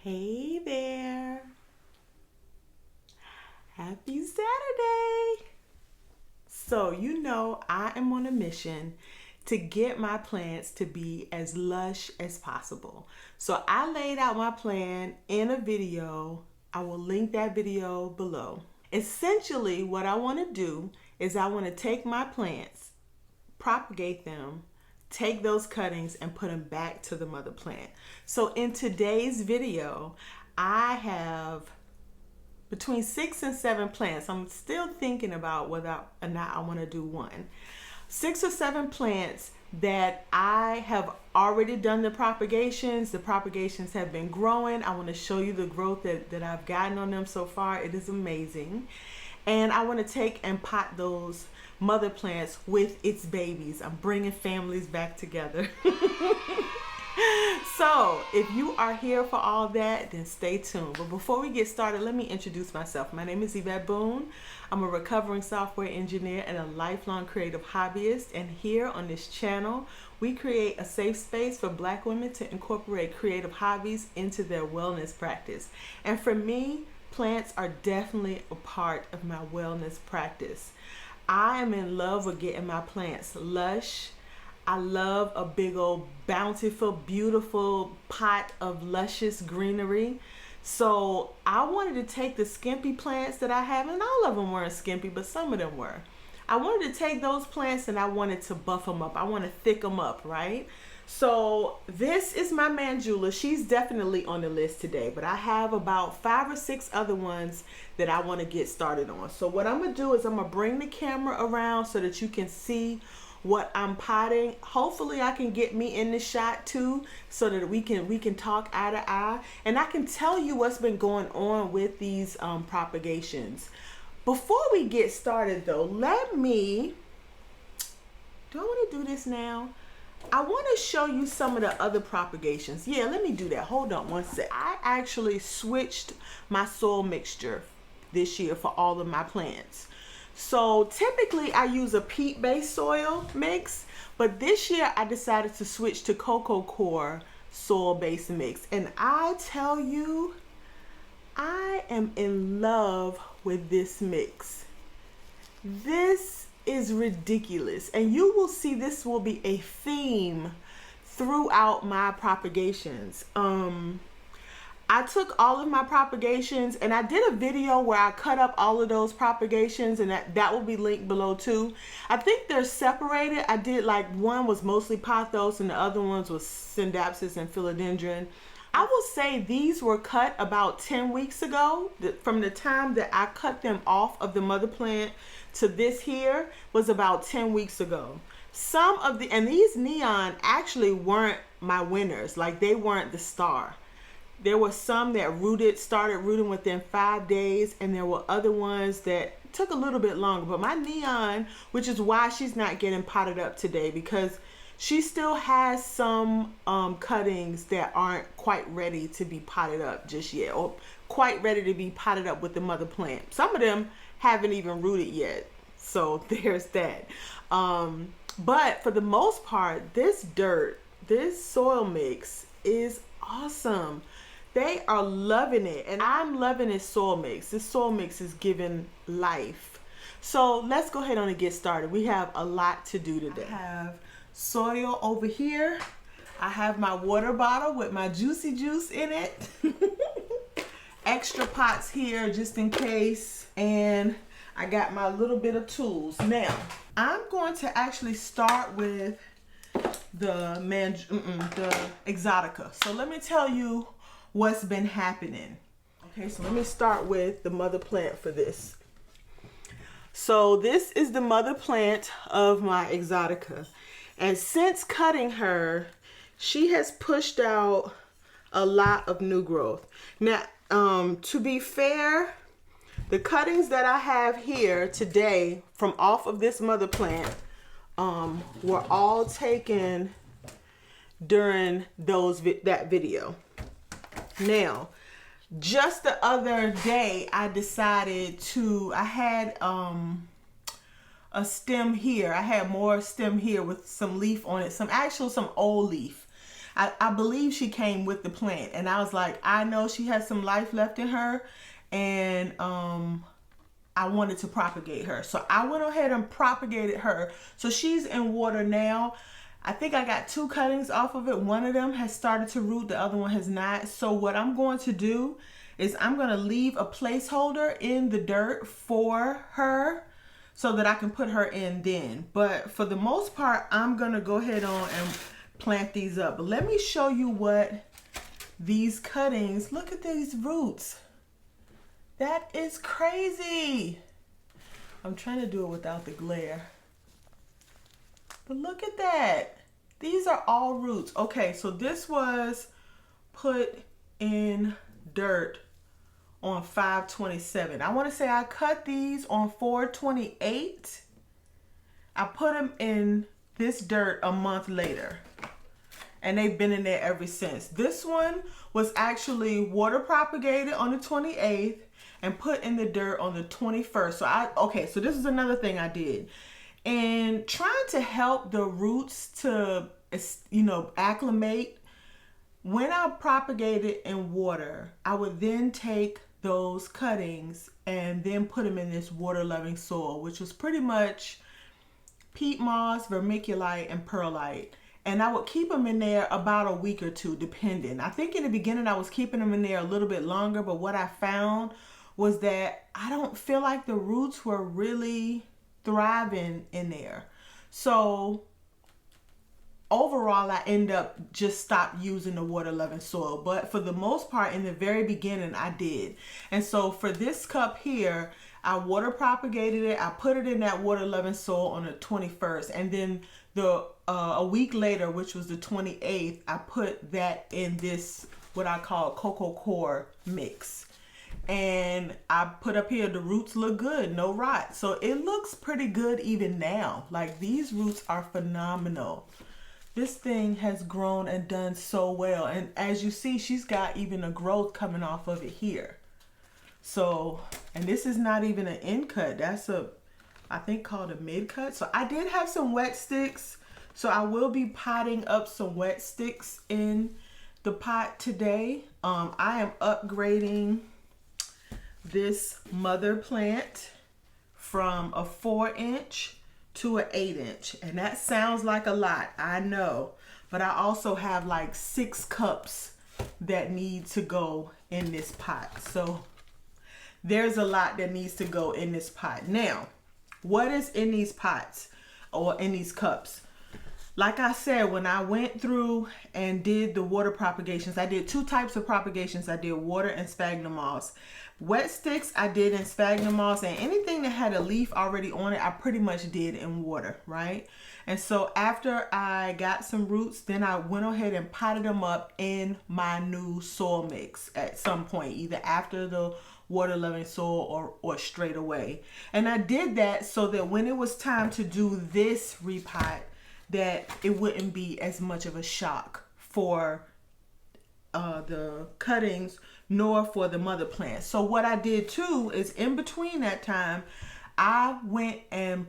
Hey there. Happy Saturday. So, you know, I am on a mission to get my plants to be as lush as possible. So I laid out my plan in a video. I will link that video below. Essentially, what I want to do is I want to take my plants, propagate them, take those cuttings and put them back to the mother plant. So in today's video, I have between 6 and 7 plants. I'm still thinking about whether or not I want to do one. 6 or 7 plants that I have already done the propagations. The propagations have been growing. I want to show you the growth that I've gotten on them so far. It is amazing. And I want to take and pot those mother plants with its babies. I'm bringing families back together. So if you are here for all that, then stay tuned. But before we get started, let me introduce myself. My name is Yvette Boone. I'm a recovering software engineer and a lifelong creative hobbyist. And here on this channel, we create a safe space for Black women to incorporate creative hobbies into their wellness practice. And for me, plants are definitely a part of my wellness practice. I am in love with getting my plants lush. I love a big old bountiful, beautiful pot of luscious greenery. So I wanted to take the skimpy plants that I have, and all of them weren't skimpy, but some of them were. I wanted to take those plants and I wanted to buff them up. I want to thick them up, right? So this is my Manjula. She's definitely on the list today, but I have about 5 or 6 other ones that I want to get started on. So what I'm going to do is I'm going to bring the camera around so that you can see what I'm potting. Hopefully I can get me in the shot too, so that we can talk eye to eye, and I can tell you what's been going on with these propagations. Before we get started though, do I want to do this now? I want to show you some of the other propagations. Yeah, let me do that. Hold on one sec. I actually switched my soil mixture this year for all of my plants. So typically I use a peat-based soil mix, but this year I decided to switch to coco-coir soil-based mix. And I tell you, I am in love with this mix. This is ridiculous, and you will see this will be a theme throughout my propagations. I took all of my propagations and I did a video where I cut up all of those propagations, and that will be linked below too. I think they're separated. I did, like, one was mostly POTHOS and the other ones was SCINDAPSUS and philodendron. I will say these were cut about 10 weeks ago. From the time that I cut them off of the mother plant to this here was about 10 weeks ago. And these neon actually weren't my winners. Like, they weren't the star. There were some that started rooting within 5 days, and there were other ones that took a little bit longer. But my neon, which is why she's not getting potted up today, because she still has some cuttings that aren't quite ready to be potted up just yet, or quite ready to be potted up with the mother plant. Some of them haven't even rooted yet, so there's that. But for the most part, this soil mix is awesome. They are loving it, and I'm loving this soil mix. This soil mix is giving life. So let's go ahead on and get started. We have a lot to do today. I have soil over here. I have my water bottle with my juicy juice in it. Extra pots here just in case. And I got my little bit of tools. Now, I'm going to actually start with the Exotica. So let me tell you what's been happening. Okay, so let me start with the mother plant for this. So this is the mother plant of my Exotica. And since cutting her, she has pushed out a lot of new growth. Now, to be fair, the cuttings that I have here today from off of this mother plant were all taken during that video. Now, just the other day, I had a stem here. I had more stem here with some leaf on it, some old leaf. I believe she came with the plant, and I was like, I know she has some life left in her, and I wanted to propagate her. So I went ahead and propagated her. So she's in water now. I think I got 2 cuttings off of it. One of them has started to root, the other one has not. So what I'm going to do is I'm going to leave a placeholder in the dirt for her so that I can put her in then. But for the most part, I'm going to go ahead on and plant these up. But let me show you what these cuttings, look at these roots. That is crazy. I'm trying to do it without the glare. But look at that. These are all roots. Okay, so this was put in dirt on 5/27. I want to say I cut these on 4/28. I put them in this dirt a month later, and they've been in there ever since. This one was actually water propagated on the 28th and put in the dirt on the 21st. So this is another thing I did. And trying to help the roots to, acclimate, when I propagated in water, I would then take those cuttings and then put them in this water-loving soil, which was pretty much peat moss, vermiculite, and perlite. And I would keep them in there about a week or 2, depending. I think in the beginning I was keeping them in there a little bit longer, but what I found was that I don't feel like the roots were really thriving in there. So overall, I end up just stopped using the water-loving soil. But for the most part, in the very beginning, I did. And so for this cup here, I water propagated it. I put it in that water-loving soil on the 21st. And then a week later, which was the 28th, I put that in this, what I call coco-coir mix. And I put up here, the roots look good, no rot. So it looks pretty good even now. Like, these roots are phenomenal. This thing has grown and done so well. And as you see, she's got even a growth coming off of it here. So, and this is not even an end cut. That's I think called a mid cut. So I did have some wet sticks. So I will be potting up some wet sticks in the pot today. I am upgrading this mother plant from a 4-inch to an 8-inch, and that sounds like a lot, I know, but I also have like 6 cups that need to go in this pot. So there's a lot that needs to go in this pot. Now, what is in these pots or in these cups? Like I said, when I went through and did the water propagations, I did 2 types of propagations. I did water and sphagnum moss. Wet sticks I did in sphagnum moss, and anything that had a leaf already on it, I pretty much did in water, right? And so after I got some roots, then I went ahead and potted them up in my new soil mix at some point, either after the water-loving soil or straight away. And I did that so that when it was time to do this repot, that it wouldn't be as much of a shock for the cuttings nor for the mother plant. So what I did too is in between that time, I went and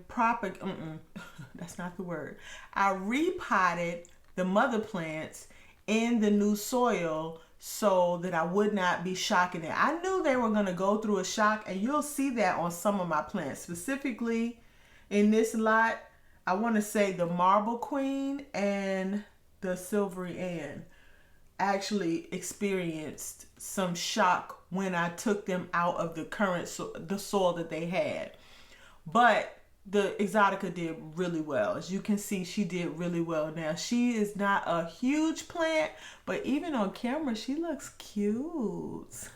that's not the word. I repotted the mother plants in the new soil so that I would not be shocking it. I knew they were going to go through a shock, and you'll see that on some of my plants. Specifically in this lot, I want to say the Marble Queen and the Silvery Ann actually experienced some shock when I took them out of the soil that they had. But the Exotica did really well. As you can see, she did really well. Now, she is not a huge plant, but even on camera, she looks cute.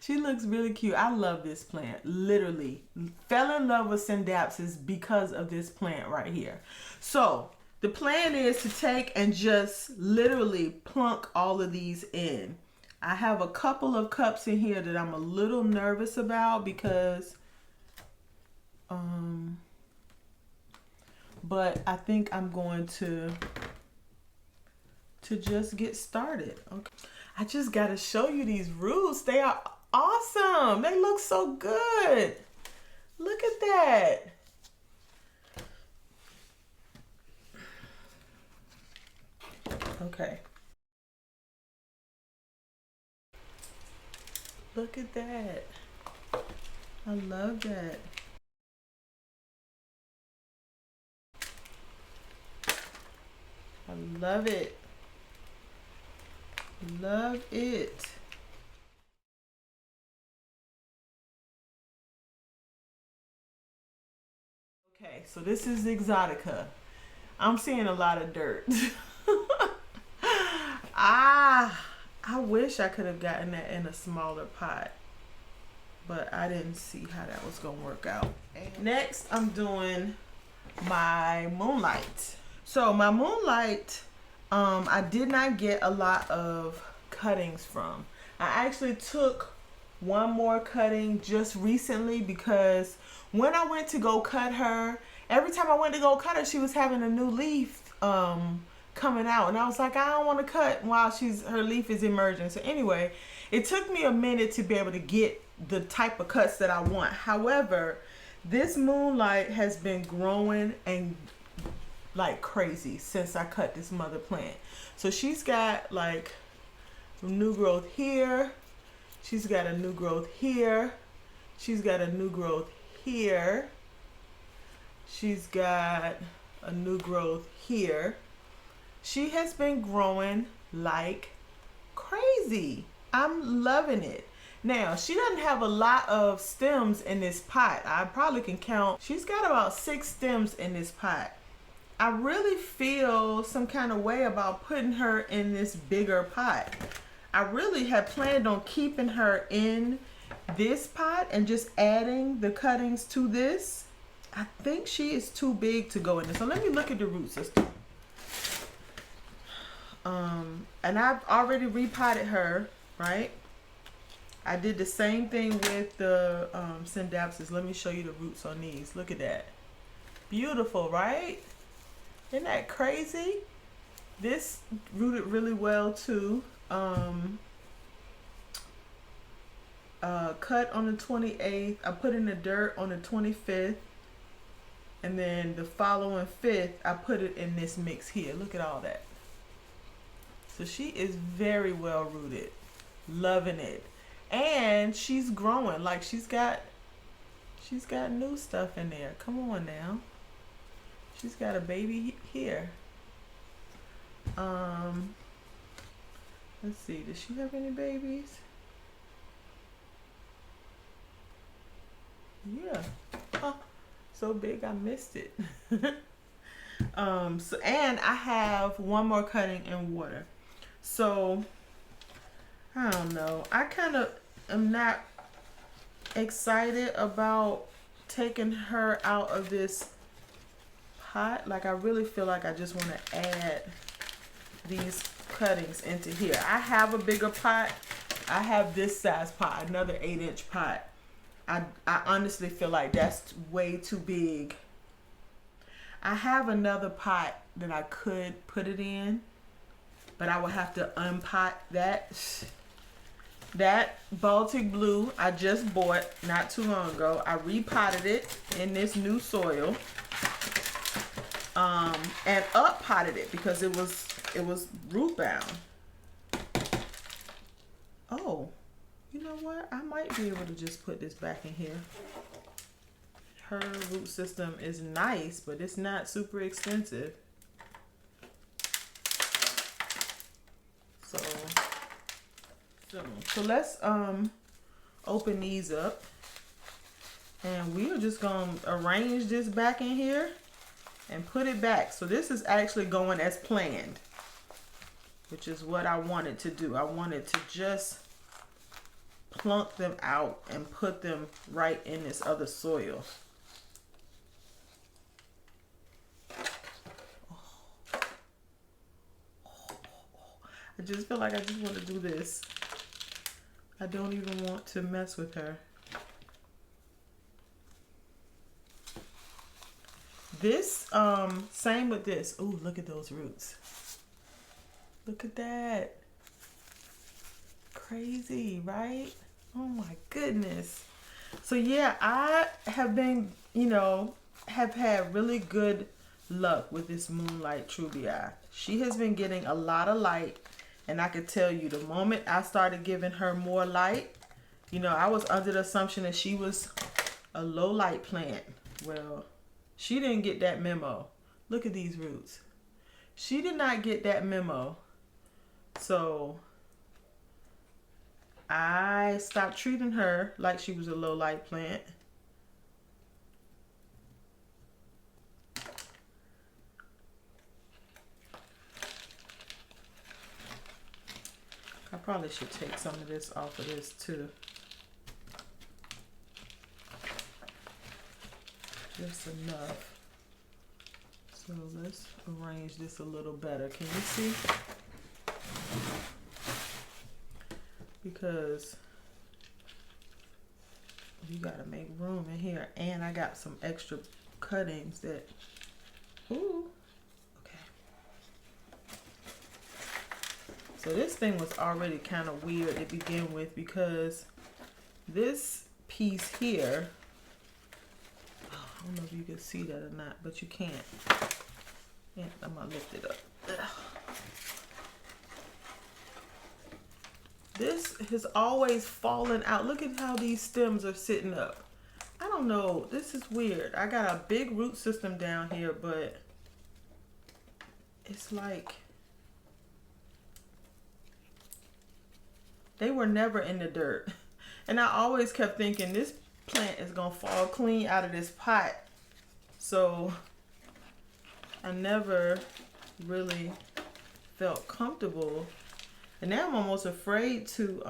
She looks really cute. I love this plant. Literally fell in love with SCINDAPSUS because of this plant right here. So the plan is to take and just literally plunk all of these in. I have a couple of cups in here that I'm a little nervous about because but I think I'm going to just get started. Okay. I just got to show you these roots. They are awesome. They look so good. Look at that. Okay. Look at that. I love that. I love it. Love it. Okay, so this is the Exotica. I'm seeing a lot of dirt. I wish I could have gotten that in a smaller pot, but I didn't see how that was gonna work out. Next, I'm doing my Moonlight. So my Moonlight, I did not get a lot of cuttings from. I actually took one more cutting just recently because when I went to go cut her, every time I went to go cut her, she was having a new leaf coming out, and I was like, I don't want to cut while her leaf is emerging. So anyway, it took me a minute to be able to get the type of cuts that I want. However, this Moonlight has been growing and like crazy since I cut this mother plant. So she's got like new growth here, she's got a new growth here, she's got a new growth here, she's got a new growth here. She has been growing like crazy. I'm loving it. Now, she doesn't have a lot of stems in this pot. I probably can count. She's got about 6 stems in this pot. I really feel some kind of way about putting her in this bigger pot. I really had planned on keeping her in this pot and just adding the cuttings to this. I think she is too big to go in this. So let me look at the root system. And I've already repotted her, right? I did the same thing with the SCINDAPSUS. Let me show you the roots on these. Look at that. Beautiful, right? Isn't that crazy? This rooted really well too. Cut on the 28th. I put in the dirt on the 25th. And then the following 5th, I put it in this mix here. Look at all that. So she is very well rooted. Loving it. And she's growing. Like she's got new stuff in there. Come on now. She's got a baby here. Let's see. Does she have any babies? Yeah. Oh, so big I missed it. So and I have one more cutting in water. So I don't know. I kind of am not excited about taking her out of this pot. Like I really feel like I just want to add these cuttings into here. I have a bigger pot. I have this size pot, another 8-inch pot. I honestly feel like that's way too big. I have another pot that I could put it in, but I would have to unpot that. That Baltic blue I just bought not too long ago. I repotted it in this new soil, and up potted it because it was root bound. Oh, you know what? I might be able to just put this back in here. Her root system is nice, but it's not super extensive. So let's open these up, and we are just gonna arrange this back in here and put it back. So this is actually going as planned, which is what I wanted to do. I wanted to just plunk them out and put them right in this other soil. I just feel like I just want to do this. I don't even want to mess with her. This, same with this. Ooh, look at those roots. Look at that. Crazy, right? Oh my goodness. So yeah, I have been, have had really good luck with this Moonlight TRUEBII. She has been getting a lot of light, and I could tell you the moment I started giving her more light, you know, I was under the assumption that she was a low light plant. Well, she didn't get that memo. Look at these roots. She did not get that memo. So I stopped treating her like she was a low light plant. I probably should take some of this off of this too. Just enough. So let's arrange this a little better. Can you see? Because you gotta make room in here, and I got some extra cuttings that, ooh, okay. So this thing was already kind of weird to begin with, because this piece here, I don't know if you can see that or not, but you can't. Yeah, I'm gonna lift it up. Ugh. This has always fallen out. Look at how these stems are sitting up. I don't know. This is weird. I got a big root system down here, but it's like they were never in the dirt. And I always kept thinking this plant is gonna fall clean out of this pot. So I never really felt comfortable. And now I'm almost afraid to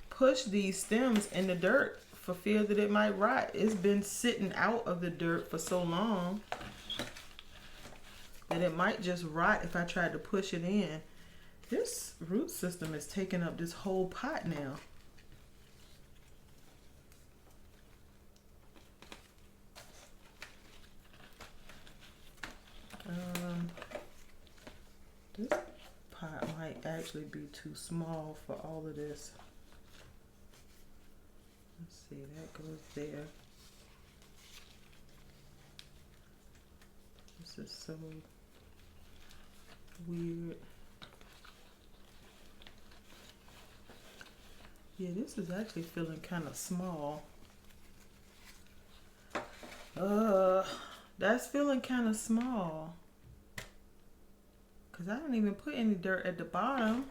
push these stems in the dirt for fear that it might rot. It's been sitting out of the dirt for so long that it might just rot if I tried to push it in. This root system is taking up this whole pot now. This pot might actually be too small for all of this. Let's see, that goes there. This is so weird. Yeah, this is actually feeling kind of small. That's feeling kind of small. Because I don't even put any dirt at the bottom.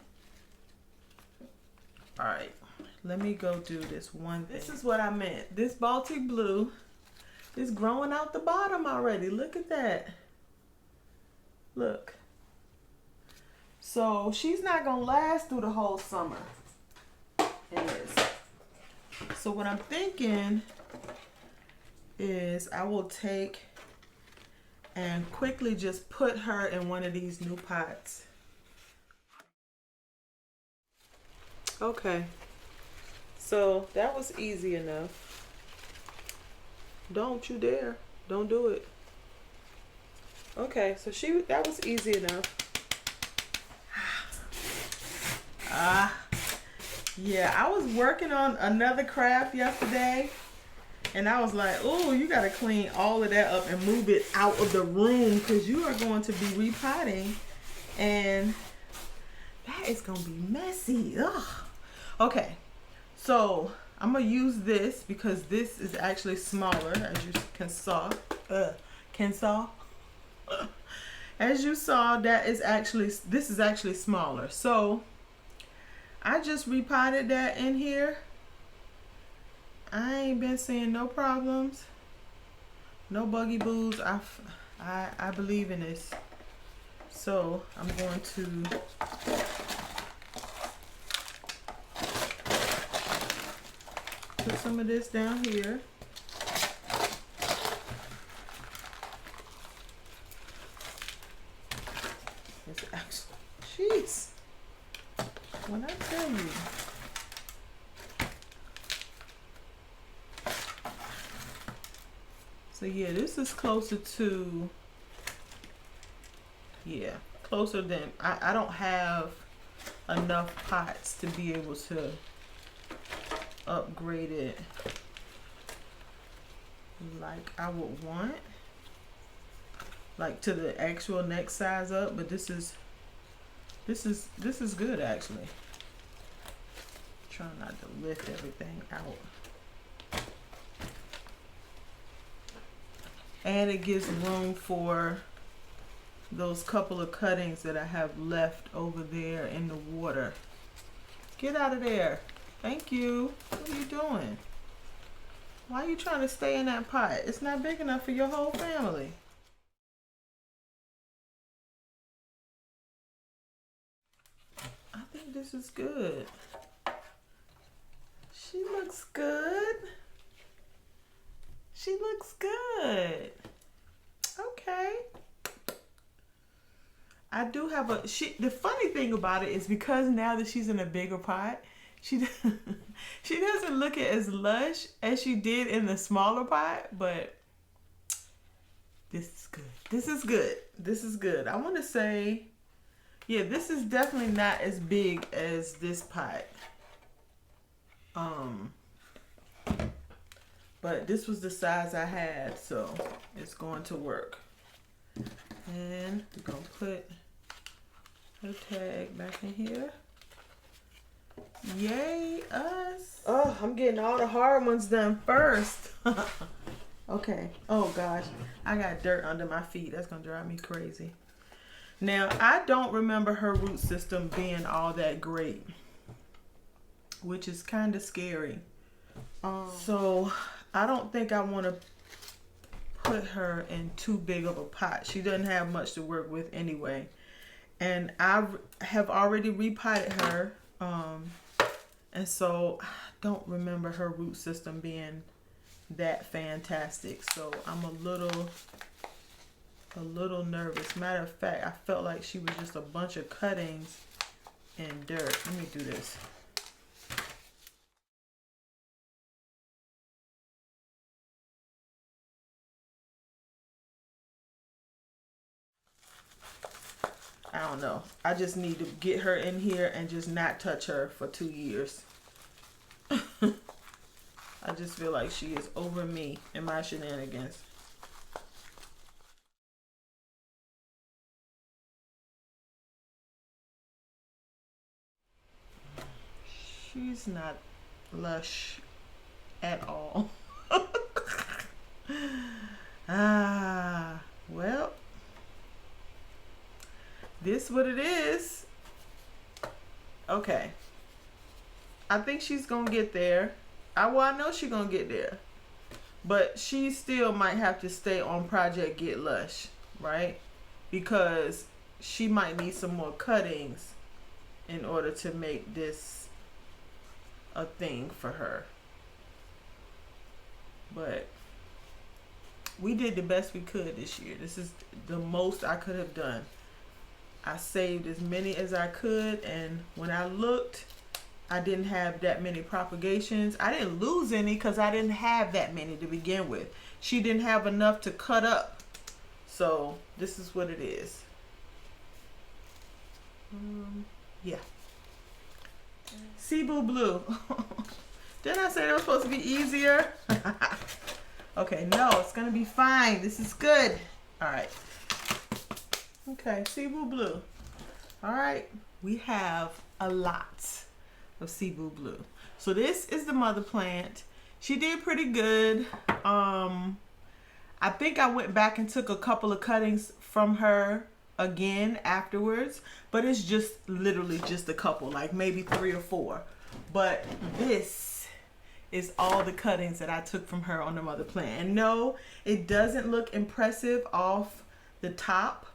Alright, let me go do this one thing. This is what I meant. This Baltic blue is growing out the bottom already. Look at that. Look. So she's not going to last through the whole summer in this. So what I'm thinking is I will take and quickly just put her in one of these new pots. Okay, so that was easy enough. Don't you dare. Don't do it. Okay, so that was easy enough. Yeah, I was working on another craft yesterday, and I was like, oh, you got to clean all of that up and move it out of the room, because you are going to be repotting, and that is going to be messy. Ugh. Okay, so I'm going to use this because this is actually smaller, as you can saw. As you saw, this is actually smaller. So I just repotted that in here. I ain't been seeing no problems, no buggy boos. I believe in this. So I'm going to put some of this down here. It's actually, jeez, when I tell you. So yeah, this is closer to, closer than, I don't have enough pots to be able to upgrade it like I would want, like to the actual next size up, but this is good actually. Trying not to lift everything out. And it gives room for those couple of cuttings that I have left over there in the water. Get out of there. Thank you. What are you doing? Why are you trying to stay in that pot? It's not big enough for your whole family. I think this is good. She looks good. She looks good. Okay. I do have a, the funny thing about it is because now that she's in a bigger pot, she doesn't look as lush as she did in the smaller pot, but this is good. This is good. This is good. I want to say, yeah, this is definitely not as big as this pot. But this was the size I had, so it's going to work. And we're going to put her tag back in here. Yay, us. Oh, I'm getting all the hard ones done first. Okay. Oh, gosh. I got dirt under my feet. That's going to drive me crazy. Now, I don't remember her root system being all that great, which is kind of scary. So I don't think I want to put her in too big of a pot. She doesn't have much to work with anyway. And I have already repotted her. And so I don't remember her root system being that fantastic. So I'm a little nervous. Matter of fact, I felt like she was just a bunch of cuttings and dirt. Let me do this. I don't know. I just need to get her in here and just not touch her for 2 years. I just feel like she is over me and my shenanigans. She's not lush at all. Well, this what it is. Okay. I think she's gonna get there. I know she's gonna get there. But she still might have to stay on Project Get Lush, right? Because she might need some more cuttings in order to make this a thing for her. But we did the best we could this year. This is the most I could have done. I saved as many as I could, and when I looked, I didn't have that many propagations. I didn't lose any because I didn't have that many to begin with. She didn't have enough to cut up. So this is what it is. Yeah. Cebu blue. Didn't I say that was supposed to be easier? Okay, no, it's gonna be fine. This is good. All right. Okay, Cebu blue. All right, we have a lot of Cebu blue. So this is the mother plant. She did pretty good. I think I went back and took a couple of cuttings from her again afterwards, but it's just literally just a couple, like maybe 3 or 4. But this is all the cuttings that I took from her on the mother plant. And no, it doesn't look impressive off the top,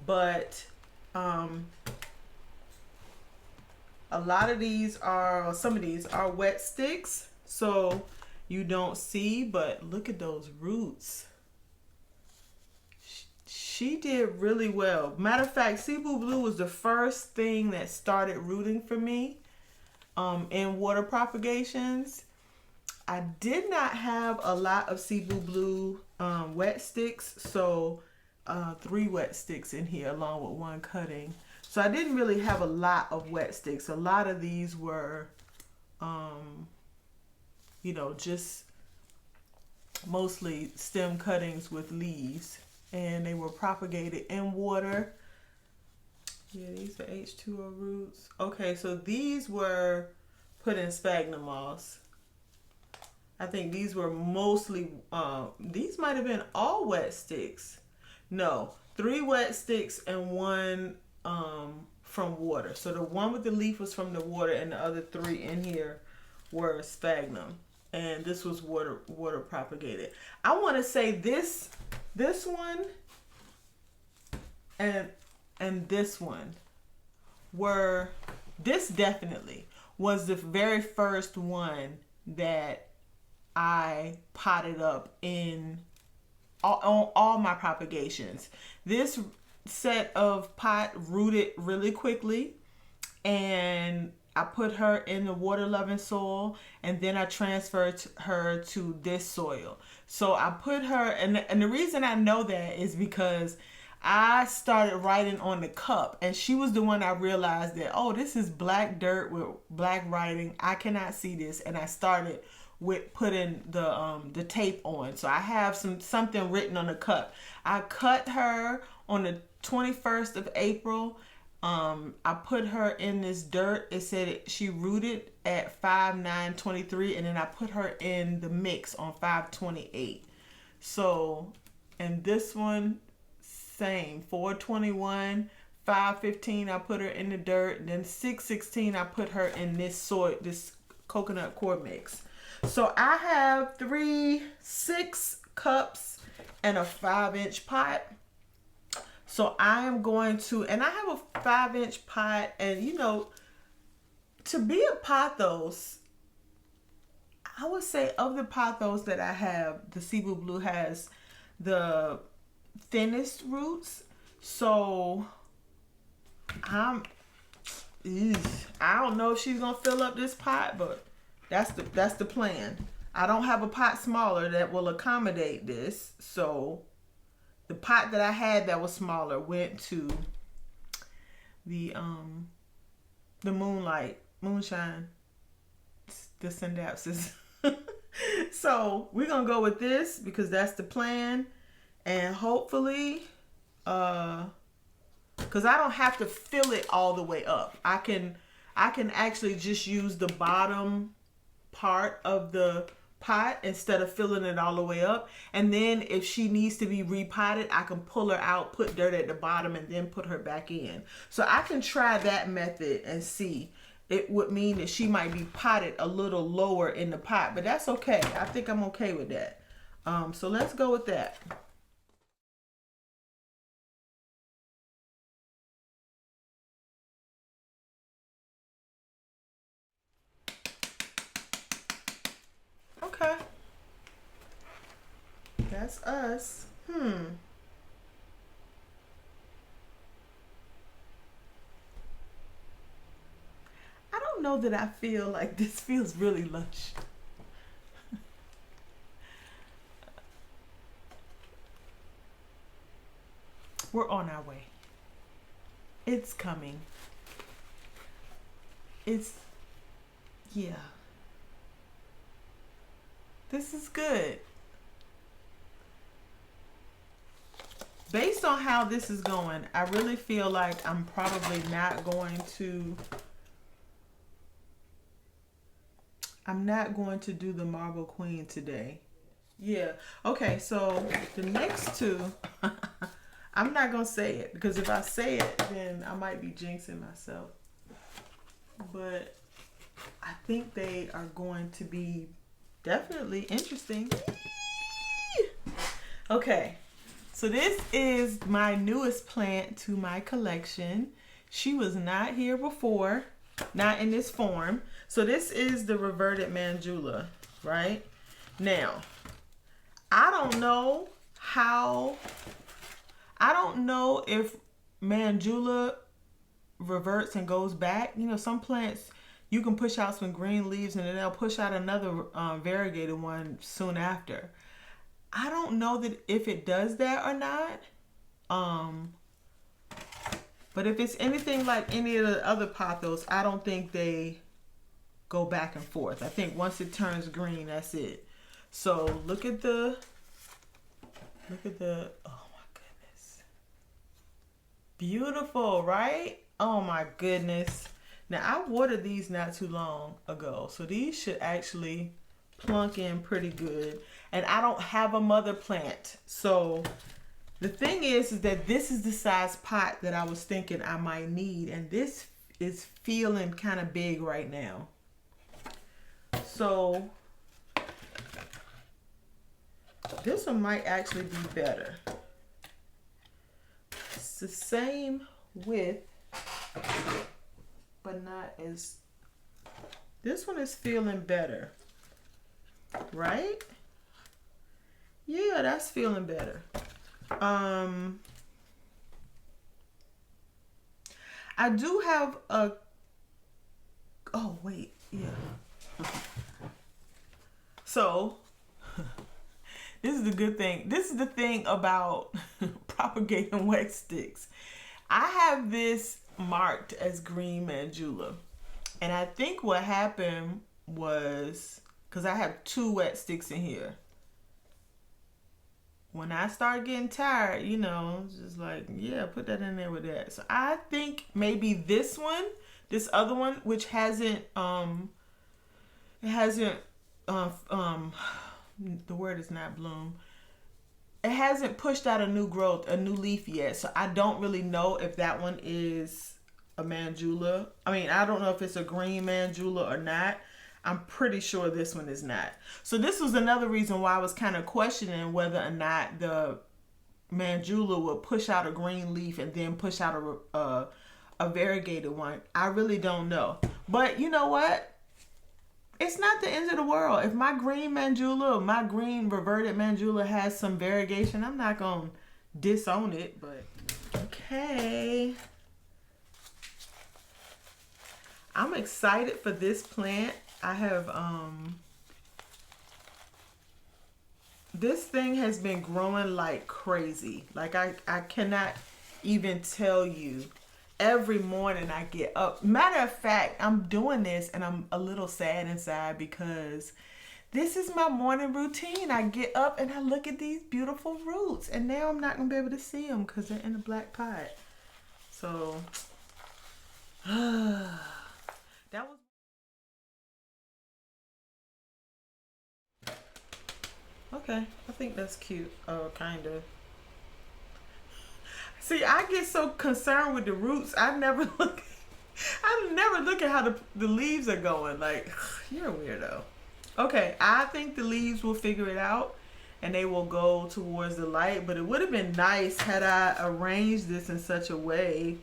but a lot of these are, some of these are wet sticks, so you don't see, but look at those roots. She did really well. Matter of fact, Cebu blue was the first thing that started rooting for me in water propagations. I did not have a lot of Cebu blue wet sticks, so 3 wet sticks in here along with 1 cutting. So I didn't really have a lot of wet sticks. A lot of these were you know, just mostly stem cuttings with leaves, and they were propagated in water. Yeah, these are H2O roots. Okay, so these were put in sphagnum moss. I think these were mostly, these might have been all wet sticks. No, 3 wet sticks and 1 from water. So the one with the leaf was from the water, and the other 3 in here were sphagnum. And this was water propagated. I want to say this one and this one were, this definitely was the very first one that I potted up in all my propagations. This set of pot rooted really quickly, and I put her in the water loving soil, and then I transferred her to this soil. So I put her, and the reason I know that is because I started writing on the cup, and she was the one I realized that, oh, this is black dirt with black writing. I cannot see this. And I started with putting the tape on. So I have something written on the cup. I cut her on the 21st of April. I put her in this dirt. It said she rooted at 5/9/23, and then I put her in the mix on 5/28. So, and this one, same, 4/21, 5/15, I put her in the dirt. And then 6/16, I put her in this soil, this coconut coir mix. So I have 6 cups and a 5-inch pot. So I am going to, and I have a 5-inch pot, and you know, to be a pothos, I would say of the pothos that I have, the Cebu Blue has the thinnest roots. So I don't know if she's gonna fill up this pot, but that's the plan. I don't have a pot smaller that will accommodate this, so the pot that I had that was smaller went to the moonshine, the SCINDAPSUS. So we're gonna go with this because that's the plan, and hopefully, because I don't have to fill it all the way up. I can actually just use the bottom part of the pot instead of filling it all the way up. And then if she needs to be repotted, I can pull her out, put dirt at the bottom, and then put her back in. So I can try that method and see. It would mean that she might be potted a little lower in the pot, but that's okay. I think I'm okay with that. So let's go with that. Okay. That's us. I don't know that I feel like this feels really lush. We're on our way. It's coming. Yeah. This is good. Based on how this is going, I really feel like I'm probably not going to do the Marble Queen today. Yeah. Okay, so the next two, I'm not going to say it, because if I say it, then I might be jinxing myself. But I think they are going to be definitely interesting. Okay, so this is my newest plant to my collection. She was not here before, not in this form. So this is the Reverted Manjula, right? Now, I don't know if Manjula reverts and goes back. You know, some plants, you can push out some green leaves and then they'll push out another variegated one soon after. I don't know that if it does that or not. But if it's anything like any of the other pothos, I don't think they go back and forth. I think once it turns green, that's it. So look at the, oh my goodness. Beautiful, right? Oh my goodness. Now I watered these not too long ago, so these should actually plunk in pretty good. And I don't have a mother plant, so the thing is that this is the size pot that I was thinking I might need, and this is feeling kind of big right now. So this one might actually be better. It's the same width, but not as, this one is feeling better, right? Yeah, that's feeling better. I do have a, oh wait, yeah. So this is the good thing. This is the thing about propagating wet sticks. I have this marked as green Manjula. And I think what happened was, because I have 2 wet sticks in here. When I start getting tired, you know, it's just like, yeah, put that in there with that. So I think maybe this one, this other one, which hasn't, it hasn't, the word is not bloom. It hasn't pushed out a new growth, a new leaf yet. So I don't really know if that one is a Manjula. I mean, I don't know if it's a green Manjula or not. I'm pretty sure this one is not. So this was another reason why I was kind of questioning whether or not the Manjula would push out a green leaf and then push out a variegated one. I really don't know. But you know what? It's not the end of the world. If my green Manjula or my green reverted Manjula has some variegation, I'm not going to disown it. But okay. I'm excited for this plant. I have, this thing has been growing like crazy. Like I cannot even tell you. Every morning I get up. Matter of fact, I'm doing this and I'm a little sad inside because this is my morning routine. I get up and I look at these beautiful roots, and now I'm not going to be able to see them because they're in the black pot. So, that was... Okay, I think that's cute. Kind of. See, I get so concerned with the roots. I never look at how the leaves are going. Like, you're a weirdo. Okay, I think the leaves will figure it out and they will go towards the light. But it would have been nice had I arranged this in such a way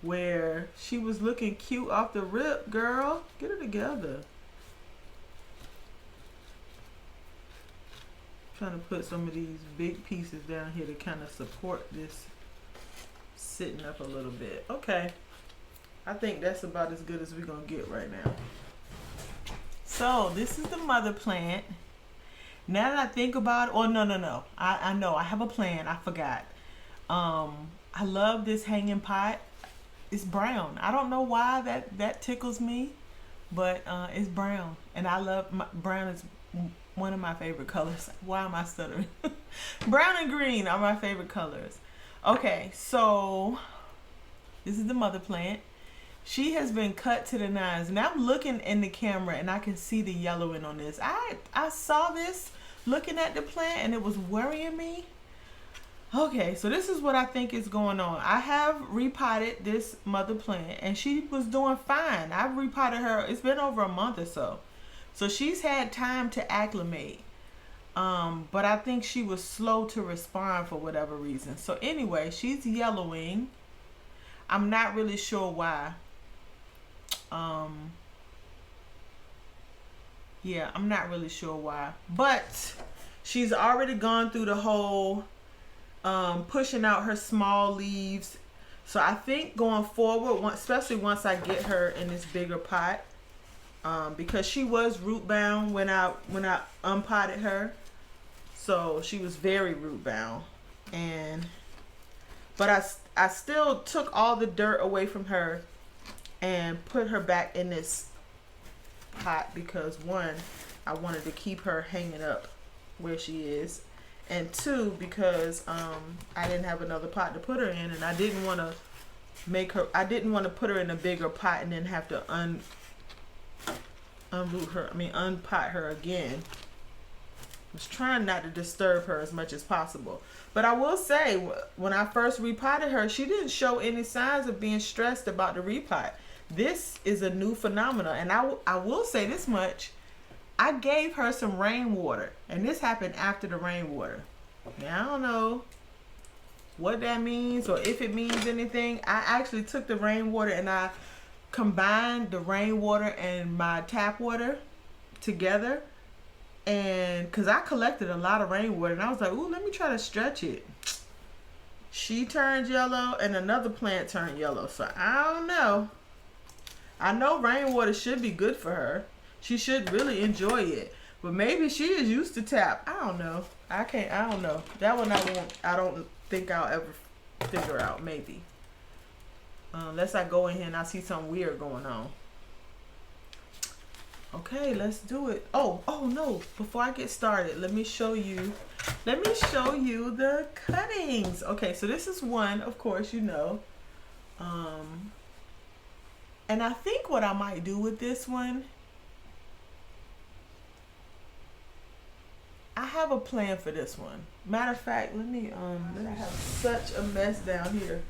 where she was looking cute off the rip, girl. Get it together. Trying to put some of these big pieces down here to kind of support this sitting up a little bit. Okay, I think that's about as good as we're gonna get right now. So this is the mother plant. Now that I think about it, oh no, I know I have a plan. I forgot. I love this hanging pot. It's brown. I don't know why that tickles me, but it's brown, and I love brown. Is one of my favorite colors. Why am I stuttering? Brown and green are my favorite colors. Okay, so this is the mother plant. She has been cut to the nines. And I'm looking in the camera and I can see the yellowing on this. I saw this looking at the plant and it was worrying me. Okay, so this is what I think is going on. I have repotted this mother plant and she was doing fine. I've repotted her. It's been over a month or so. So she's had time to acclimate. But I think she was slow to respond for whatever reason. So anyway, she's yellowing. I'm not really sure why. Yeah, I'm not really sure why. But she's already gone through the whole pushing out her small leaves. So I think going forward, especially once I get her in this bigger pot, because she was root bound when I unpotted her. So she was very root bound, but I still took all the dirt away from her and put her back in this pot because one, I wanted to keep her hanging up where she is, and two, because I didn't have another pot to put her in, and I didn't want to put her in a bigger pot and then have to unpot her again. I was trying not to disturb her as much as possible. But I will say, when I first repotted her, she didn't show any signs of being stressed about the repot. This is a new phenomenon, and I will say this much. I gave her some rainwater, and this happened after the rainwater. Now, I don't know what that means or if it means anything. I actually took the rainwater and I combined the rainwater and my tap water together, and because I collected a lot of rainwater, and I was like, ooh, let me try to stretch it. She turned yellow and another plant turned yellow, so I don't know. I know rainwater should be good for her. She should really enjoy it, but maybe she is used to tap. I don't know. I don't know. That one I don't think I'll ever figure out. Maybe unless I go in here and I see something weird going on. Okay, let's do it. Oh no, before I get started, let me show you the cuttings. Okay, so this is one, of course, you know. And I think what I might do with this one, I have a plan for this one. Matter of fact, let me I have such a mess down here.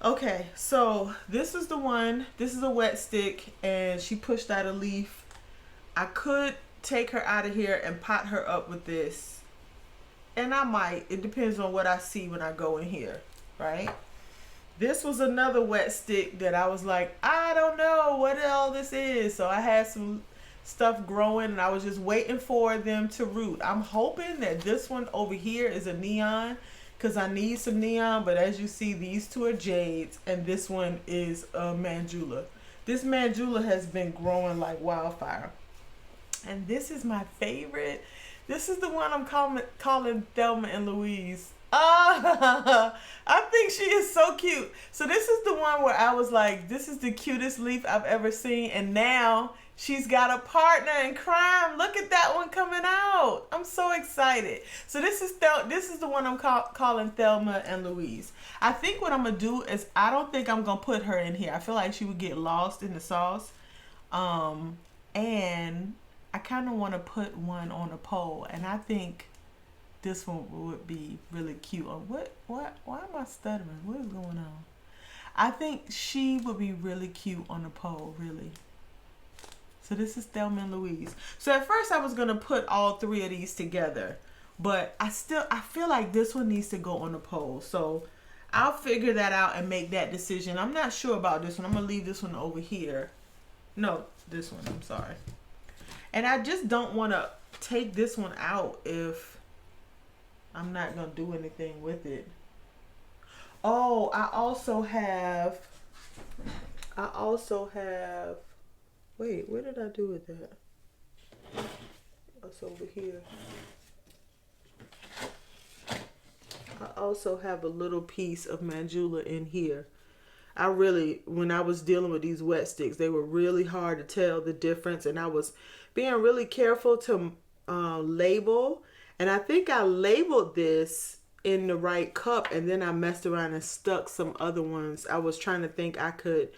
Okay, so this is the one. This is a wet stick, and she pushed out a leaf. I could take her out of here and pot her up with this, and I might. It depends on what I see when I go in here, right? This was another wet stick that I was like, I don't know what all this is. So I had some stuff growing, and I was just waiting for them to root. I'm hoping that this one over here is a neon, because I need some neon, but as you see, these two are jades, and this one is a Manjula. This Manjula has been growing like wildfire. And this is my favorite. This is the one I'm calling Thelma and Louise. I think she is so cute. So this is the one where I was like, this is the cutest leaf I've ever seen, and now she's got a partner in crime. Look at that one coming out. I'm so excited. So this is the one I'm calling Thelma and Louise. I think what I'm going to do is, I don't think I'm going to put her in here. I feel like she would get lost in the sauce. And I kind of want to put one on a pole. And I think this one would be really cute. Why am I stuttering? What is going on? I think she would be really cute on a pole, really. So this is Thelma and Louise. So at first I was going to put all three of these together, but I feel like this one needs to go on the pole. So I'll figure that out and make that decision. I'm not sure about this one. I'm going to leave this one over here. No, this one, I'm sorry. And I just don't want to take this one out if I'm not going to do anything with it. Oh, I also have, wait, what did I do with that? It's over here. I also have a little piece of Manjula in here. When I was dealing with these wet sticks, they were really hard to tell the difference, and I was being really careful to label. And I think I labeled this in the right cup, and then I messed around and stuck some other ones. I was trying to think I could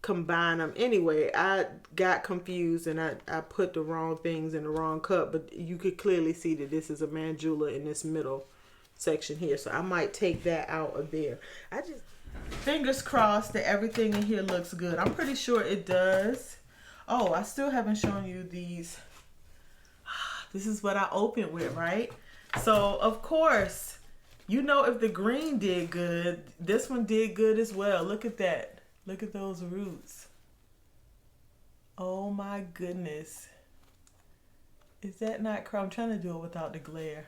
combine them. Anyway, I got confused, and I put the wrong things in the wrong cup, but you could clearly see that this is a Manjula in this middle section here. So I might take that out of there. I just fingers crossed that everything in here looks good. I'm pretty sure it does. Oh, I still haven't shown you these. This is what I opened with, right? So of course, you know, if the green did good, this one did good as well. Look at that. Look at those roots. Oh my goodness. Is that not crazy? I'm trying to do it without the glare.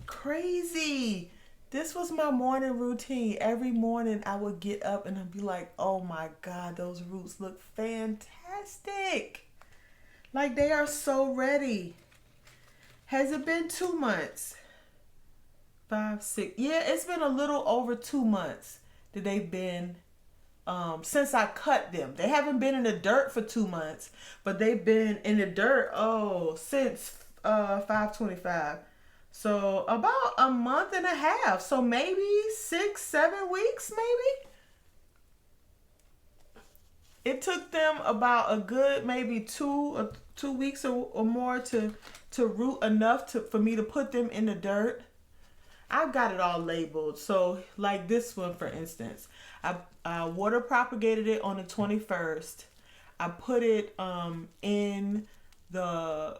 Crazy. This was my morning routine. Every morning I would get up and I'd be like, oh my God, those roots look fantastic. Like, they are so ready. Has it been 2 months? 5, 6. Yeah, it's been a little over 2 months that they've been since I cut them. They haven't been in the dirt for 2 months, but they've been in the dirt, since 5/25. So about a month and a half. So maybe 6-7 weeks, maybe. It took them about a good maybe 2 weeks or more to root enough for me to put them in the dirt. I've got it all labeled. So like this one, for instance, I water propagated it on the 21st. I put it in the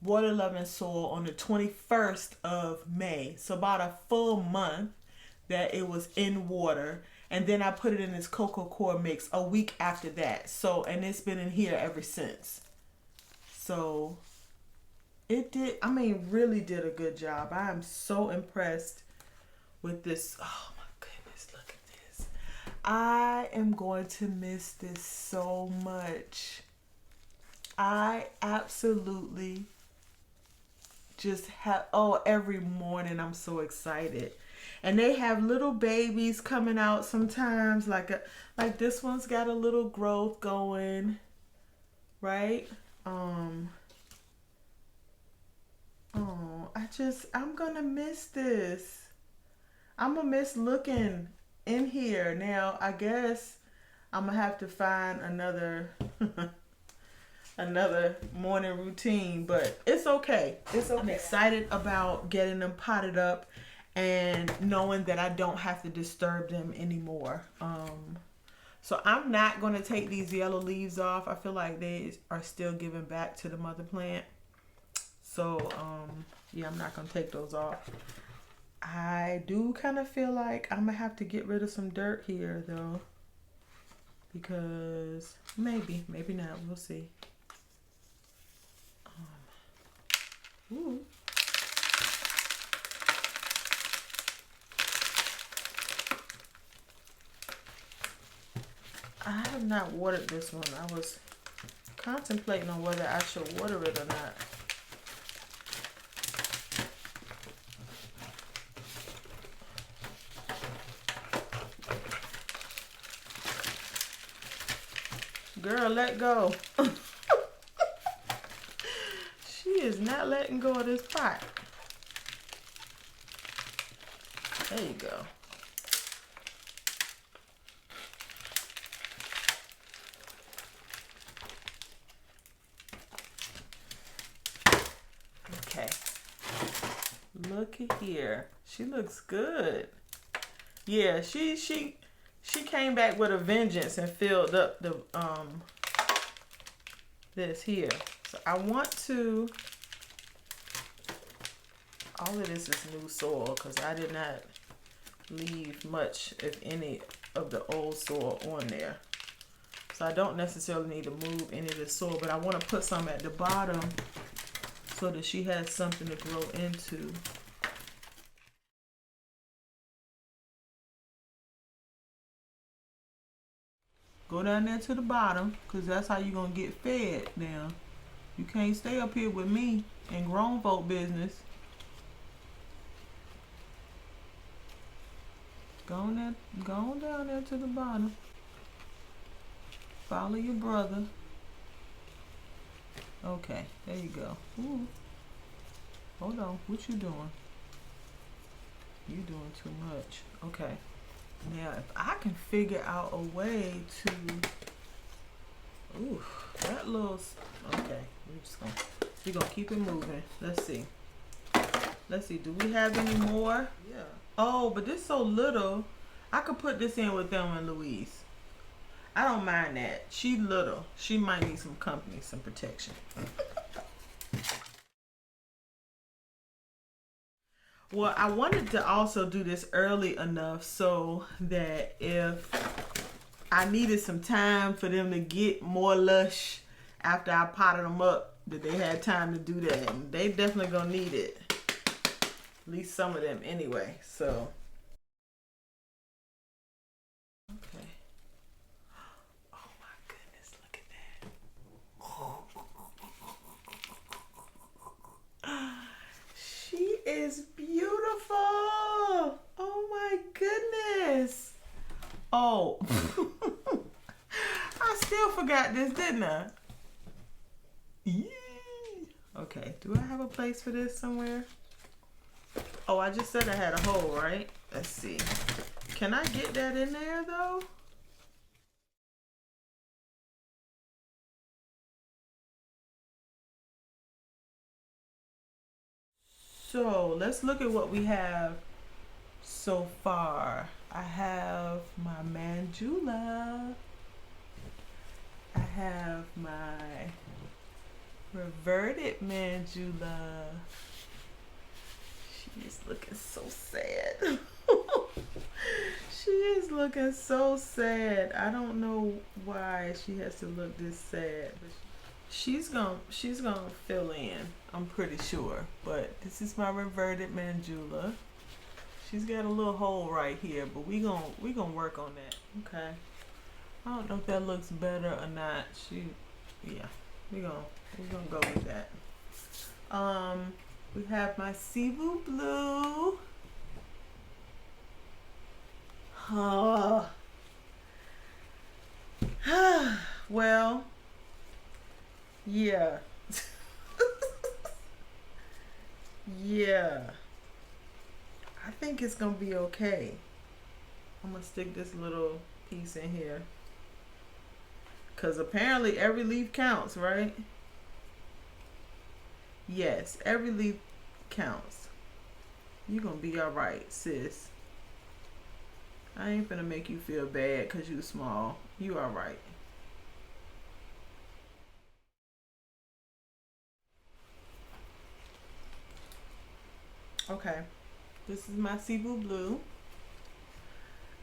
water loving soil on the 21st of May. So about a full month that it was in water. And then I put it in this coco-coir mix a week after that. So, and it's been in here ever since. So it did, I mean, really did a good job. I am so impressed with this. Oh my goodness, look at this. I am going to miss this so much. I absolutely just have, every morning I'm so excited. And they have little babies coming out sometimes, like this one's got a little growth going, right? I'm gonna miss this. I'm gonna miss looking in here. Now, I guess I'm gonna have to find another another morning routine, but it's okay. It's okay. I'm excited about getting them potted up and knowing that I don't have to disturb them anymore. So I'm not going to take these yellow leaves off. I feel like they are still giving back to the mother plant. So, yeah, I'm not going to take those off. I do kind of feel like I'm going to have to get rid of some dirt here, though. Because maybe not. We'll see. Ooh. I have not watered this one. I was contemplating on whether I should water it or not. Girl, let go. She is not letting go of this pot. There you go. Okay. Look at here. She looks good. Yeah, she came back with a vengeance and filled up the this here. So I want to, all of this is new soil because I did not leave much, if any, of the old soil on there. So I don't necessarily need to move any of the soil, but I want to put some at the bottom so that she has something to grow into. Go down there to the bottom, because that's how you're going to get fed now. You can't stay up here with me in grown folk business. Go on down there to the bottom. Follow your brother. Okay, there you go. Ooh. Hold on, what you doing? You doing too much. Okay. Now, if I can figure out a way to, ooh, that little, okay, we're gonna keep it moving. Let's see, do we have any more? Yeah. Oh, but this so little, I could put this in with Thelma and Louise. I don't mind that. She little, she might need some company, some protection. Well, I wanted to also do this early enough so that if I needed some time for them to get more lush after I potted them up, that they had time to do that. And they definitely gonna need it. At least some of them anyway, so. Okay. Oh my goodness, look at that. She is beautiful. Oh my goodness. Oh, I still forgot this, didn't I? Yee. Okay, do I have a place for this somewhere? Oh, I just said I had a hole, right? Let's see. Can I get that in there though? So let's look at what we have so far. I have my Manjula. I have my Reverted Manjula. She is looking so sad. She is looking so sad. I don't know why she has to look this sad, but she's gonna fill in, I'm pretty sure. But this is my Reverted Manjula. She's got a little hole right here, but we gonna work on that. Okay. I don't know if that looks better or not. Yeah, we gonna go with that. We have my Cebu blue. Oh. Well, yeah. Yeah. I think it's gonna be okay. I'm gonna stick this little piece in here. Cause apparently every leaf counts, right? Yes, every leaf counts. You're gonna be alright, sis. I ain't gonna make you feel bad cause you small. You alright. Okay, this is my Cebu blue.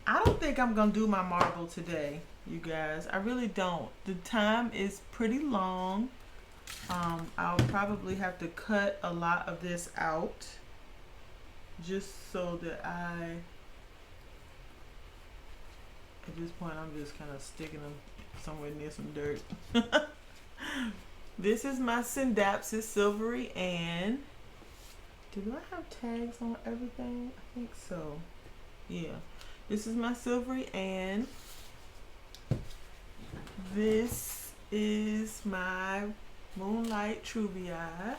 I don't think I'm gonna do my marble today, you guys. I really don't. The time is pretty long. I'll probably have to cut a lot of this out just so that at this point I'm just kind of sticking them somewhere near some dirt. This is my SCINDAPSUS Silvery, and do I have tags on everything? I think so. Yeah. This is my Silvery, and this is my Moonlight TRUEBII.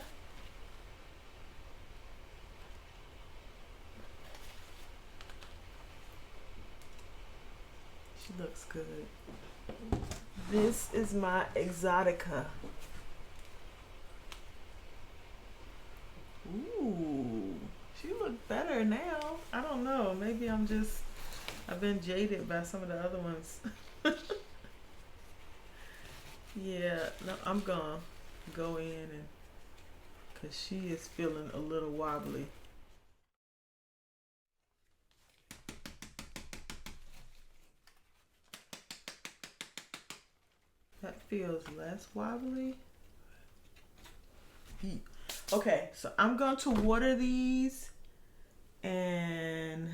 She looks good. This is my Exotica. Ooh, she look better now. I don't know. Maybe I've been jaded by some of the other ones. Yeah, no, I'm gonna go in and, cause she is feeling a little wobbly. That feels less wobbly. Okay, so I'm going to water these and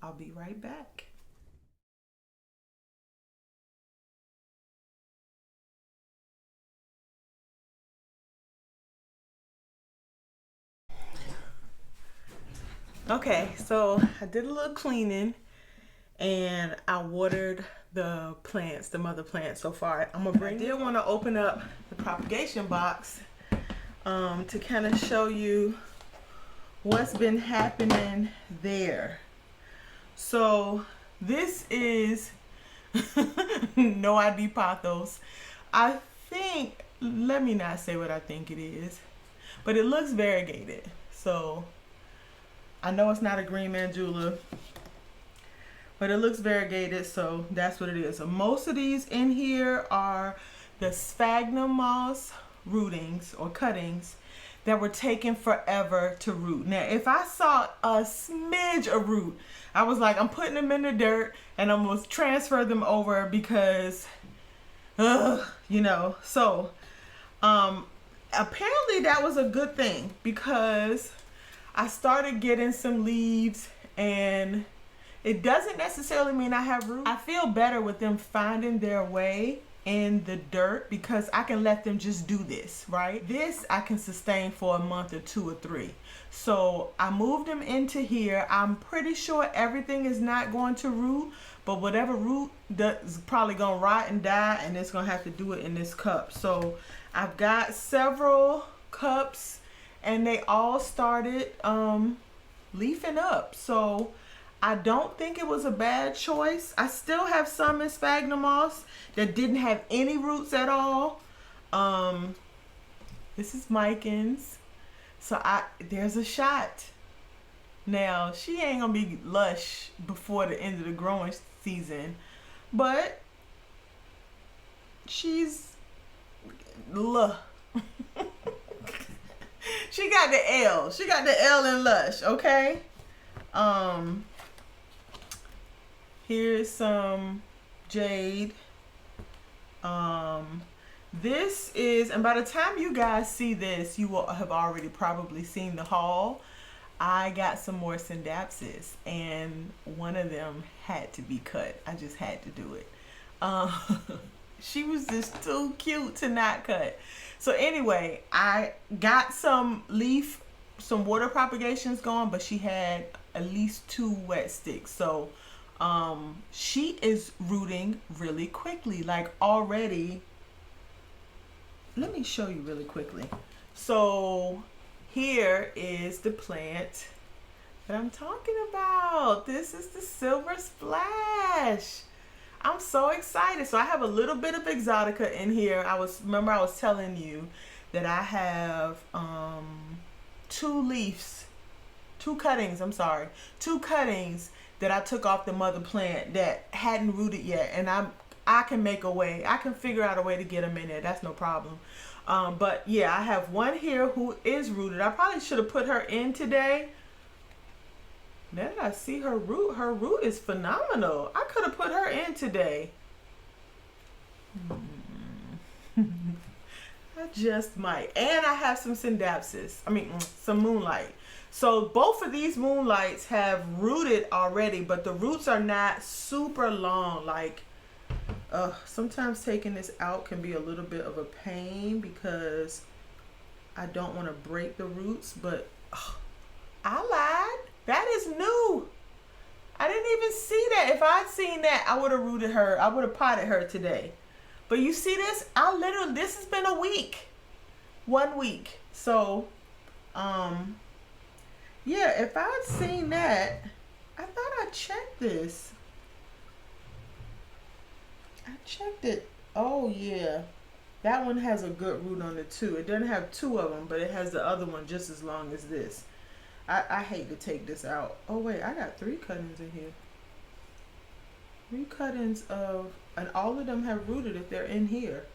I'll be right back. Okay, so I did a little cleaning and I watered the plants, the mother plants so far. I did want to open up the propagation box to kind of show you what's been happening there. So this is no ID POTHOS. I think, let me not say what I think it is, but it looks variegated. So I know it's not a green Manjula, but it looks variegated, so that's what it is. So most of these in here are the sphagnum moss rootings or cuttings that were taking forever to root. Now, if I saw a smidge of root, I was like, I'm putting them in the dirt and I'm gonna transfer them over because, you know. So, apparently that was a good thing because I started getting some leaves, and it doesn't necessarily mean I have roots. I feel better with them finding their way in the dirt because I can let them just do this, right? This I can sustain for a month or 2 or 3. So I moved them into here. I'm pretty sure everything is not going to root, but whatever root is probably gonna rot and die, and it's gonna have to do it in this cup. So I've got several cups and they all started leafing up. So I don't think it was a bad choice. I still have some in sphagnum moss that didn't have any roots at all. This is Mikins. So there's a shot. Now, she ain't gonna be lush before the end of the growing season, but she's she got the L. She got the L in lush, okay? Here's some jade. This is, and by the time you guys see this, you will have already probably seen the haul. I got some more SCINDAPSUS, and one of them had to be cut. I just had to do it. She was just too cute to not cut. So anyway, I got some water propagations going, but she had at least 2 wet sticks. So she is rooting really quickly, like already. Let me show you really quickly. So here is the plant that I'm talking about. This is the Silver Splash. I'm so excited. So I have a little bit of Exotica in here. Remember I was telling you that I have 2 cuttings that I took off the mother plant that hadn't rooted yet, and I can make a way. I can figure out a way to get them in there. That's no problem. But yeah, I have one here who is rooted. I probably should have put her in today. Now that I see her root is phenomenal. I could have put her in today. I just might. And I have some SCINDAPSUS. Some Moonlight. So both of these Moonlights have rooted already, but the roots are not super long. Like, sometimes taking this out can be a little bit of a pain because I don't want to break the roots, but I lied. That is new. I didn't even see that. If I'd seen that, I would have rooted her. I would have potted her today. But you see this? This has been a week. 1 week. So, yeah, if I'd seen that, I thought I checked this. I checked it. Oh, yeah. That one has a good root on it, too. It doesn't have 2 of them, but it has the other one just as long as this. I hate to take this out. Oh, wait. I got 3 cuttings in here. 3 cuttings and all of them have rooted if they're in here.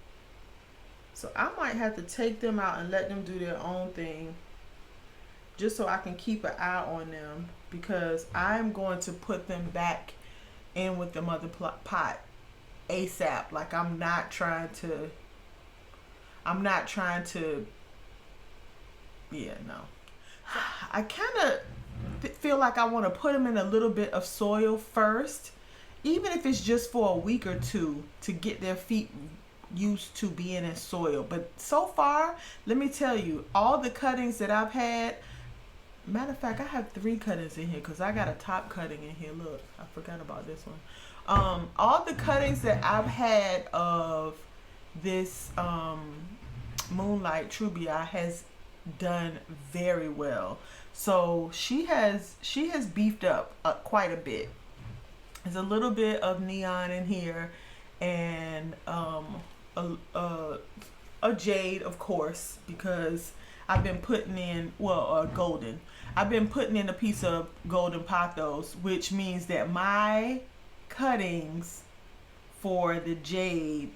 So I might have to take them out and let them do their own thing, just so I can keep an eye on them, because I'm going to put them back in with the mother pot ASAP. Like, I'm not trying to, yeah, no. I kind of feel like I want to put them in a little bit of soil first, even if it's just for a week or 2 to get their feet used to being in soil. But so far, let me tell you, all the cuttings that I've had, matter of fact, I have 3 cuttings in here because I got a top cutting in here. Look, I forgot about this one. All the cuttings that I've had of this Moonlight TRUEBII has done very well. So she has beefed up quite a bit. There's a little bit of neon in here, and a jade, of course, because I've been putting in, golden. I've been putting in a piece of golden POTHOS, which means that my cuttings for the jade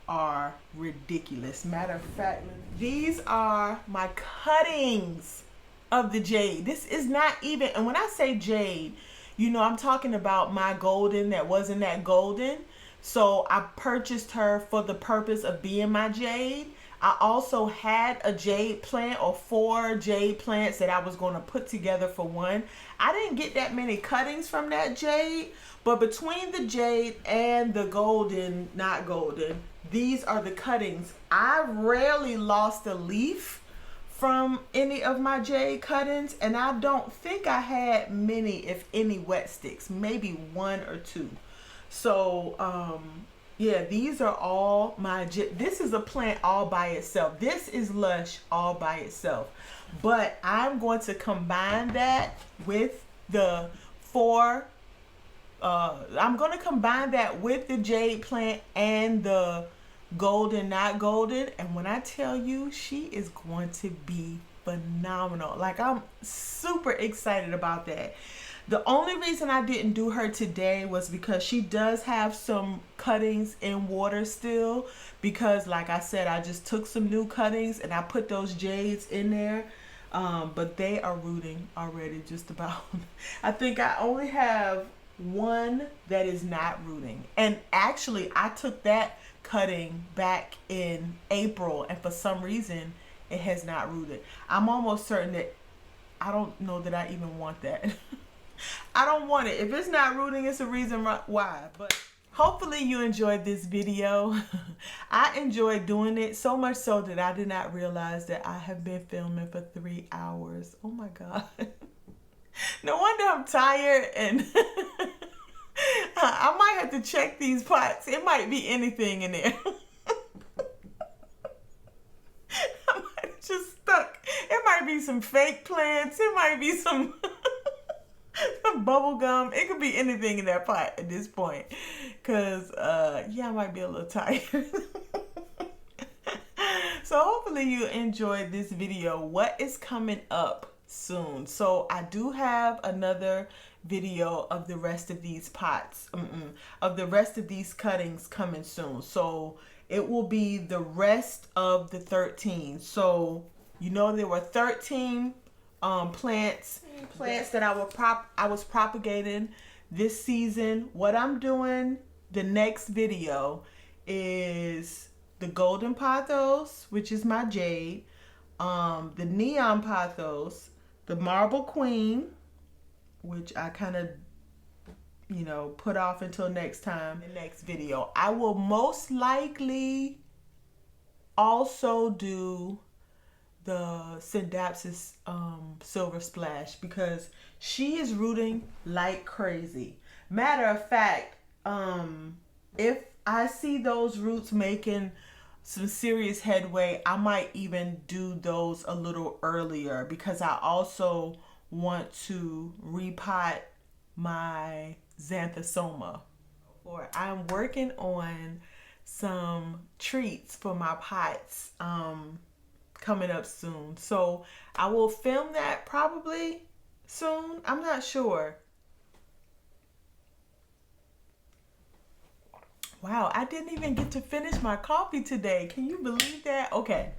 are ridiculous. Matter of fact, these are my cuttings of the jade. This is not even, and when I say jade, you know, I'm talking about my golden that wasn't that golden. So I purchased her for the purpose of being my jade. I also had a jade plant, or 4 jade plants that I was going to put together for one. I didn't get that many cuttings from that jade, but between the jade and the golden, not golden, these are the cuttings. I rarely lost a leaf from any of my jade cuttings, and I don't think I had many, if any, wet sticks, maybe one or two. So yeah, these are all my this is a plant all by itself. This is Lush all by itself, but I'm going to combine that with the I'm going to combine that with the jade plant and the golden not golden, and when I tell you, she is going to be phenomenal. Like, I'm super excited about that. The only reason I didn't do her today was because she does have some cuttings in water still, because like I said, I just took some new cuttings and I put those jades in there, but they are rooting already just about. I think I only have one that is not rooting, and actually I took that cutting back in April, and for some reason it has not rooted. I'm almost certain that I don't know that I even want that. I don't want it. If it's not rooting, it's a reason why. But hopefully you enjoyed this video. I enjoyed doing it so much so that I did not realize that I have been filming for 3 hours. Oh my God. No wonder I'm tired, and I might have to check these pots. It might be anything in there. I might have just stuck. It might be some fake plants. It might be some bubble gum. It could be anything in that pot at this point. Cause yeah, I might be a little tired. So hopefully you enjoyed this video. What is coming up soon? So I do have another video of the rest of these pots, of the rest of these cuttings coming soon. So it will be the rest of the 13. So you know there were 13 plants that I was propagating this season. What I'm doing the next video is the golden pothos, which is my jade, the neon pothos, the marble queen, which I kind of, you know, put off until next time, the next video. I will most likely also do the SCINDAPSUS silver splash, because she is rooting like crazy. Matter of fact, if I see those roots making some serious headway, I might even do those a little earlier, because I also want to repot my xanthosoma. Or I'm working on some treats for my pots coming up soon. So I will film that probably soon. I'm not sure. Wow, I didn't even get to finish my coffee today. Can you believe that? Okay.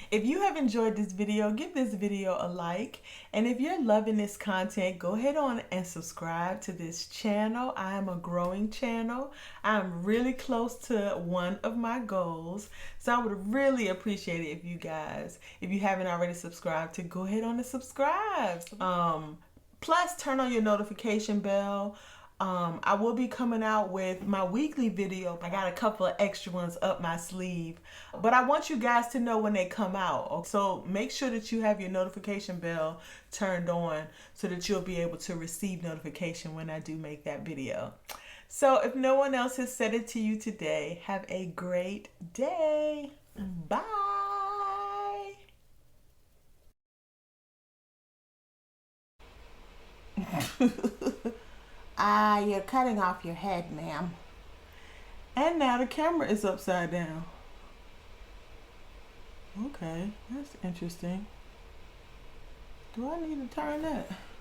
If you have enjoyed this video, give this video a like. And if you're loving this content, go ahead on and subscribe to this channel. I am a growing channel. I'm really close to one of my goals. So I would really appreciate it if you guys, if you haven't already subscribed, to go ahead on and subscribe. Plus, turn on your notification bell. I will be coming out with my weekly video. I got a couple of extra ones up my sleeve, but I want you guys to know when they come out. So make sure that you have your notification bell turned on so that you'll be able to receive notification when I do make that video. So if no one else has said it to you today, have a great day. Bye. You're cutting off your head, ma'am. And now the camera is upside down. Okay, that's interesting. Do I need to turn that?